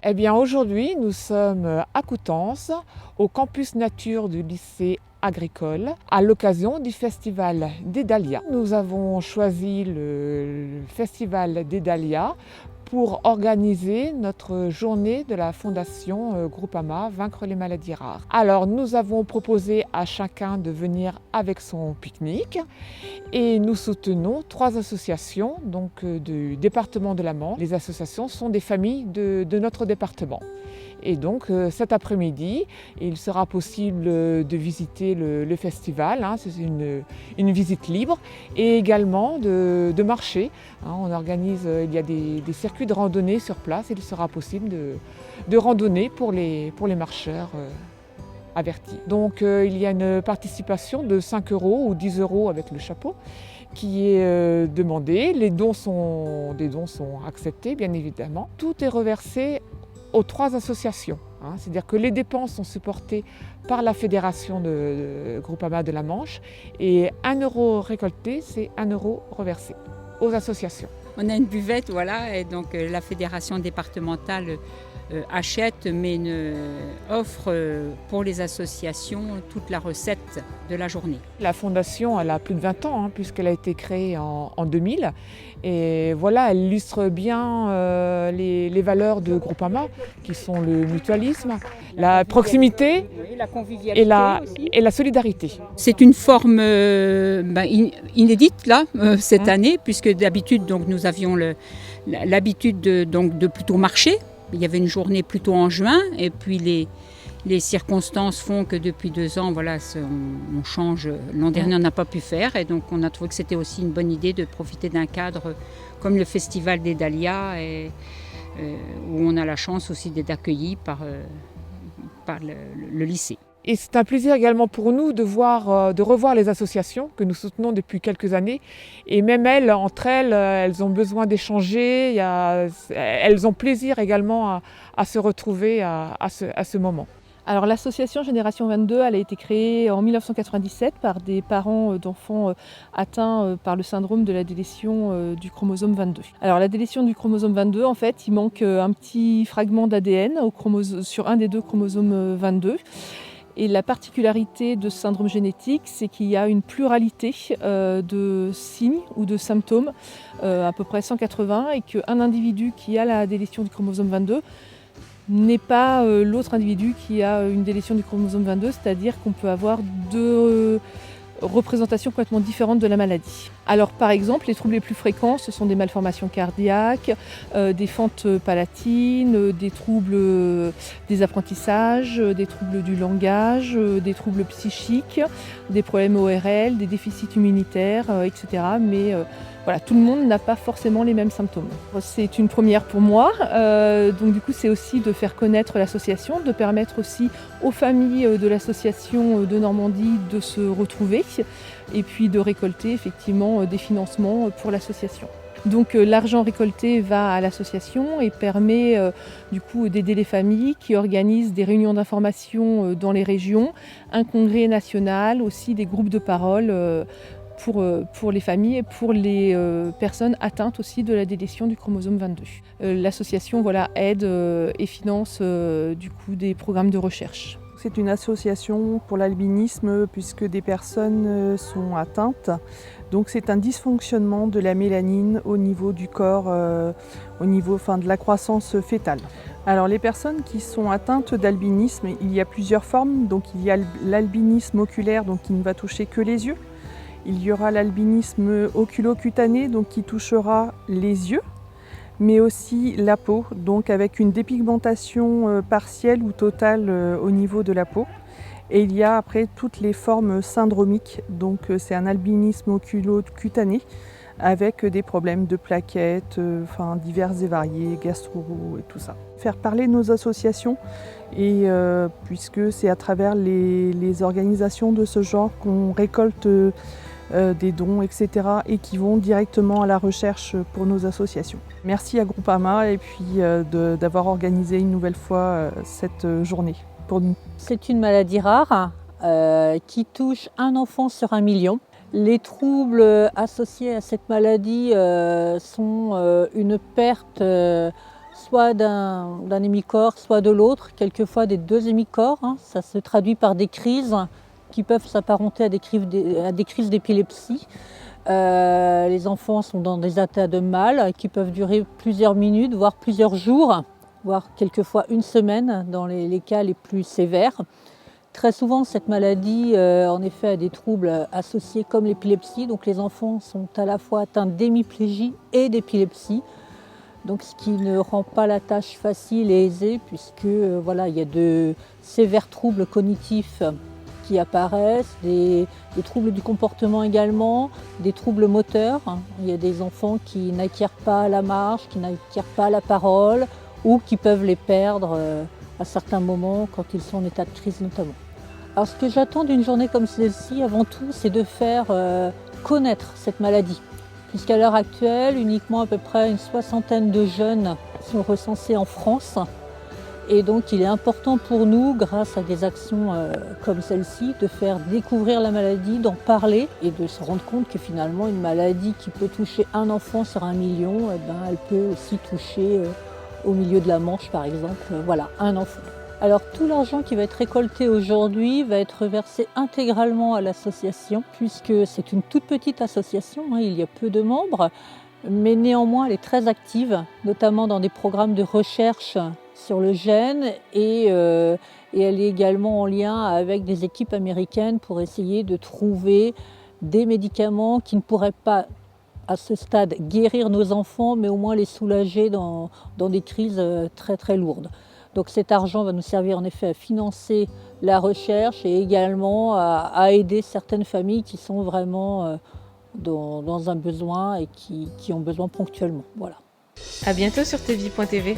Eh bien aujourd'hui, nous sommes à Coutances, au campus nature du lycée agricole, à l'occasion du Festival des Dahlias. Nous avons choisi le Festival des Dahlias pour organiser notre journée de la fondation Groupama Vaincre les maladies rares. Alors nous avons proposé à chacun de venir avec son pique-nique et nous soutenons 3 associations du département de la Manche. Les associations sont des familles de notre département. Et donc cet après-midi, il sera possible de visiter le festival, c'est une visite libre, et également de marcher. On organise, il y a des circuits de randonnée sur place et il sera possible de randonner pour les marcheurs avertis. Donc il y a une participation de 5 € ou 10 € avec le chapeau qui est demandée. Les dons sont acceptés bien évidemment. Tout est reversé aux 3 associations. C'est-à-dire que les dépenses sont supportées par la fédération de Groupama de la Manche et 1 € récolté, c'est 1 € reversé aux associations. On a une buvette, voilà, et donc la fédération départementale achète mais offre pour les associations toute la recette de la journée. La fondation, elle a plus de 20 ans puisqu'elle a été créée en 2000 et voilà, elle illustre bien les valeurs de Groupama qui sont le mutualisme, la proximité la convivialité et la solidarité. C'est une forme inédite là cette année puisque d'habitude donc nous avions l'habitude de plutôt marcher. Il y avait une journée plutôt en juin et puis les circonstances font que depuis 2 ans, voilà, on change. L'an dernier, on n'a pas pu faire et donc on a trouvé que c'était aussi une bonne idée de profiter d'un cadre comme le Festival des Dahlias où on a la chance aussi d'être accueillis par le lycée. Et c'est un plaisir également pour nous de revoir les associations que nous soutenons depuis quelques années. Et même entre elles, elles ont besoin d'échanger, elles ont plaisir également à se retrouver à ce moment. Alors l'association Génération 22, elle a été créée en 1997 par des parents d'enfants atteints par le syndrome de la délétion du chromosome 22. Alors la délétion du chromosome 22, en fait, il manque un petit fragment d'ADN sur un des 2 chromosomes 22. Et la particularité de ce syndrome génétique, c'est qu'il y a une pluralité de signes ou de symptômes, à peu près 180, et qu'un individu qui a la délétion du chromosome 22 n'est pas l'autre individu qui a une délétion du chromosome 22, c'est-à-dire qu'on peut avoir 2 représentations complètement différentes de la maladie. Alors par exemple, les troubles les plus fréquents, ce sont des malformations cardiaques, des fentes palatines, des troubles des apprentissages, des troubles du langage, des troubles psychiques, des problèmes ORL, des déficits immunitaires, etc. Mais voilà, tout le monde n'a pas forcément les mêmes symptômes. C'est une première pour moi, donc du coup c'est aussi de faire connaître l'association, de permettre aussi aux familles de l'association de Normandie de se retrouver et puis de récolter effectivement des financements pour l'association. Donc l'argent récolté va à l'association et permet du coup d'aider les familles qui organisent des réunions d'information dans les régions, un congrès national, aussi des groupes de parole pour les familles et pour les personnes atteintes aussi de la délétion du chromosome 22. L'association aide et finance du coup des programmes de recherche. C'est une association pour l'albinisme puisque des personnes sont atteintes. Donc c'est un dysfonctionnement de la mélanine au niveau du corps, au niveau de la croissance fœtale. Alors les personnes qui sont atteintes d'albinisme, il y a plusieurs formes. Donc il y a l'albinisme oculaire donc, qui ne va toucher que les yeux. Il y aura l'albinisme oculocutané donc, qui touchera les yeux, mais aussi la peau, donc avec une dépigmentation partielle ou totale au niveau de la peau. Et il y a après toutes les formes syndromiques, donc c'est un albinisme oculocutané avec des problèmes de plaquettes, divers et variés, gastro et tout ça. Faire parler nos associations, et puisque c'est à travers les organisations de ce genre qu'on récolte des dons, etc. et qui vont directement à la recherche pour nos associations. Merci à Groupama et puis d'avoir organisé une nouvelle fois cette journée pour nous. C'est une maladie rare qui touche un enfant sur 1 million. Les troubles associés à cette maladie sont une perte soit d'un hémicorps, soit de l'autre, quelquefois des deux hémicorps. Ça se traduit par des crises qui peuvent s'apparenter à des crises d'épilepsie. Les enfants sont dans des états de mal qui peuvent durer plusieurs minutes, voire plusieurs jours, voire quelquefois une semaine dans les cas les plus sévères. Très souvent, cette maladie, en effet, a des troubles associés comme l'épilepsie. Donc les enfants sont à la fois atteints d'hémiplégie et d'épilepsie. Donc ce qui ne rend pas la tâche facile et aisée, puisque voilà, il y a de sévères troubles cognitifs qui apparaissent, des troubles du comportement également, des troubles moteurs. Il y a des enfants qui n'acquièrent pas la marche, qui n'acquièrent pas la parole, ou qui peuvent les perdre à certains moments quand ils sont en état de crise notamment. Alors ce que j'attends d'une journée comme celle-ci, avant tout, c'est de faire connaître cette maladie. Puisqu'à l'heure actuelle, uniquement à peu près une soixantaine de jeunes sont recensés en France. Et donc il est important pour nous, grâce à des actions comme celle-ci, de faire découvrir la maladie, d'en parler et de se rendre compte que finalement une maladie qui peut toucher un enfant sur 1 million, elle peut aussi toucher au milieu de la Manche par exemple, voilà, un enfant. Alors tout l'argent qui va être récolté aujourd'hui va être versé intégralement à l'association, puisque c'est une toute petite association, il y a peu de membres, mais néanmoins elle est très active, notamment dans des programmes de recherche sur le gène et elle est également en lien avec des équipes américaines pour essayer de trouver des médicaments qui ne pourraient pas à ce stade guérir nos enfants, mais au moins les soulager dans des crises très très lourdes. Donc cet argent va nous servir en effet à financer la recherche et également à aider certaines familles qui sont vraiment dans un besoin et qui ont besoin ponctuellement. Voilà. À bientôt sur tvie.tv.